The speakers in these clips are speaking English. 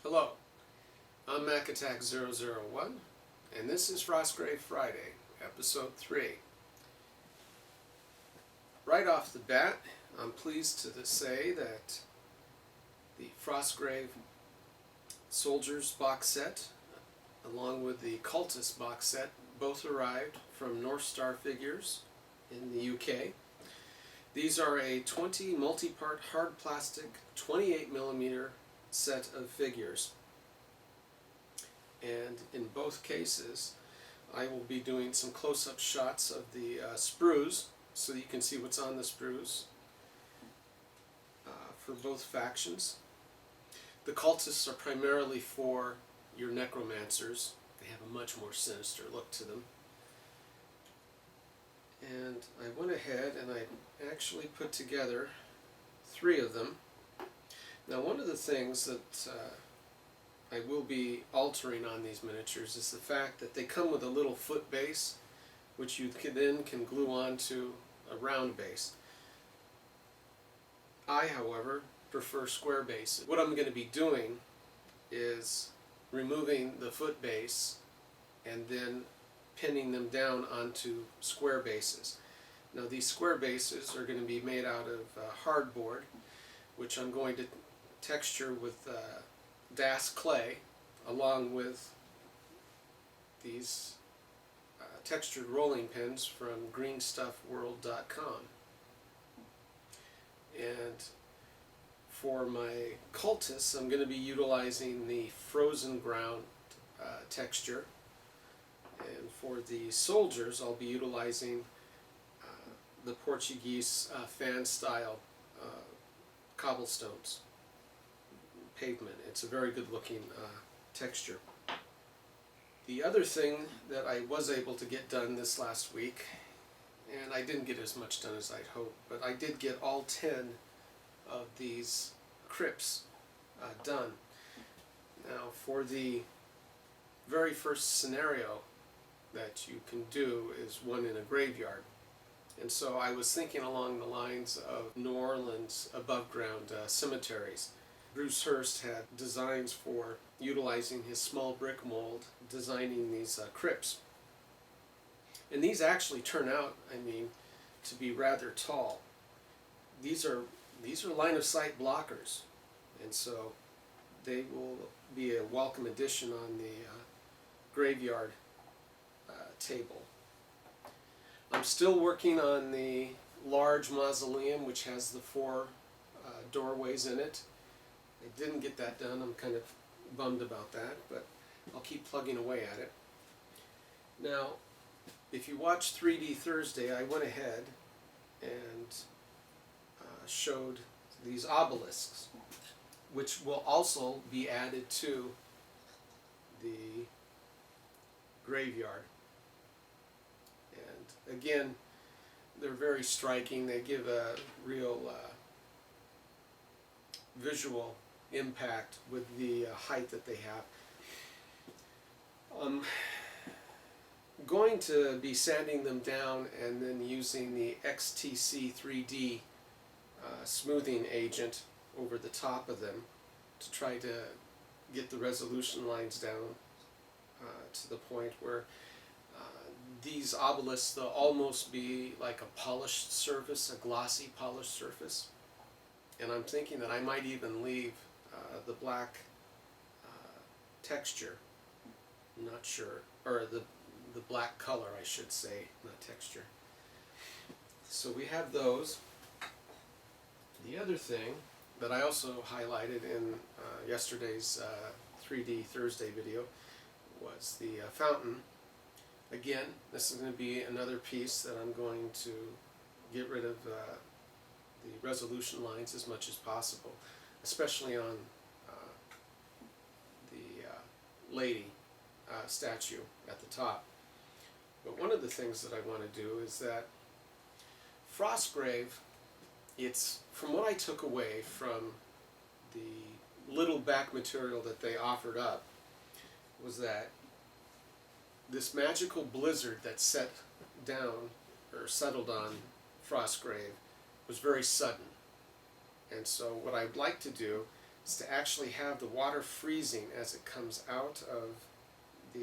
Hello, I'm MacAttack001, and this is Frostgrave Friday, Episode 3. Right off the bat, I'm pleased to say that the Frostgrave Soldiers box set, along with the Cultist box set, both arrived from North Star Figures in the UK. These are a 20 multi-part hard plastic 28mm set of figures, and in both cases I will be doing some close-up shots of the sprues so that you can see what's on the sprues for both factions. The cultists are primarily for your necromancers. They have a much more sinister look to them. And I went ahead and I actually put together 3 of them. Now, one of the things that I will be altering on these miniatures is the fact that they come with a little foot base, which you then can glue onto a round base. I, however, prefer square bases. What I'm going to be doing is removing the foot base and then pinning them down onto square bases. Now, these square bases are going to be made out of hardboard, which I'm going to texture with Das clay, along with these textured rolling pins from greenstuffworld.com. And for my cultists, I'm going to be utilizing the frozen ground texture, and for the soldiers I'll be utilizing the Portuguese fan style cobblestones pavement. It's a very good looking texture. The other thing that I was able to get done this last week, and I didn't get as much done as I'd hoped, but I did get all 10 of these crypts done. Now, for the very first scenario that you can do is one in a graveyard. And so I was thinking along the lines of New Orleans above ground cemeteries. Bruce Hurst had designs for utilizing his small brick mold, designing these crypts. And these actually turn out, to be rather tall. These are line of sight blockers, and so they will be a welcome addition on the graveyard table. I'm still working on the large mausoleum, which has the 4 doorways in it. I didn't get that done. I'm kind of bummed about that, but I'll keep plugging away at it. Now, if you watch 3D Thursday, I went ahead and showed these obelisks, which will also be added to the graveyard. And again, they're very striking. They give a real visual impact with the height that they have. I'm going to be sanding them down and then using the XTC 3D smoothing agent over the top of them to try to get the resolution lines down to the point where these obelisks, they'll almost be like a polished surface, a glossy polished surface. And I'm thinking that I might even leave the black texture, I'm not sure, or the black color I should say, not texture. So we have those. The other thing that I also highlighted in yesterday's 3D Thursday video was the fountain. Again, this is going to be another piece that I'm going to get rid of the resolution lines as much as possible, especially on the lady statue at the top. But one of the things that I want to do is that Frostgrave, it's, from what I took away from the little back material that they offered up, was that this magical blizzard that set down or settled on Frostgrave was very sudden. And so what I'd like to do is to actually have the water freezing as it comes out of the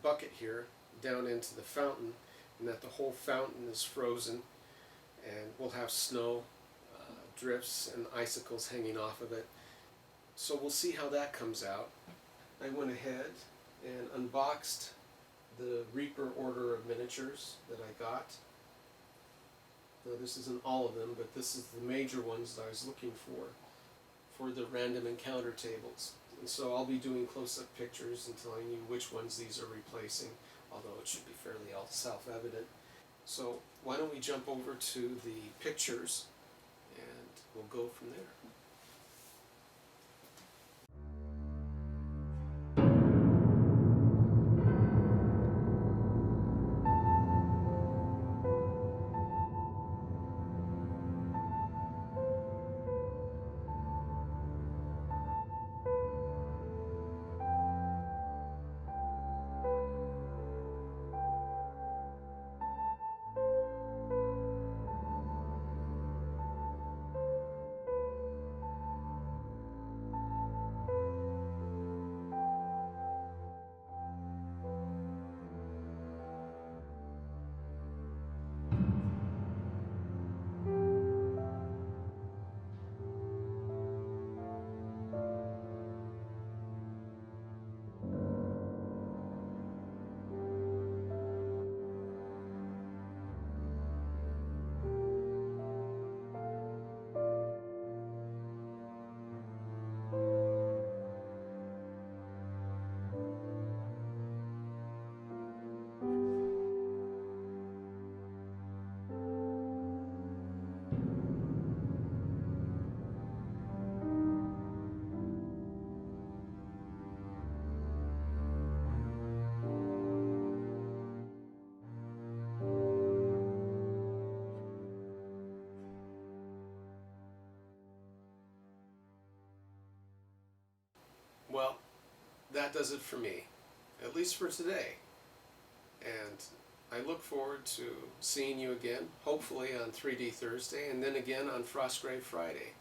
bucket here down into the fountain, and that the whole fountain is frozen, and we'll have snow drifts and icicles hanging off of it. So we'll see how that comes out. I went ahead and unboxed the Reaper order of miniatures that I got. Now, this isn't all of them, but this is the major ones that I was looking for the random encounter tables. And so I'll be doing close-up pictures and telling you which ones these are replacing, although it should be fairly all self-evident. So why don't we jump over to the pictures and we'll go from there. Well, that does it for me, at least for today. And I look forward to seeing you again, hopefully on 3D Thursday, and then again on Frostgrave Friday.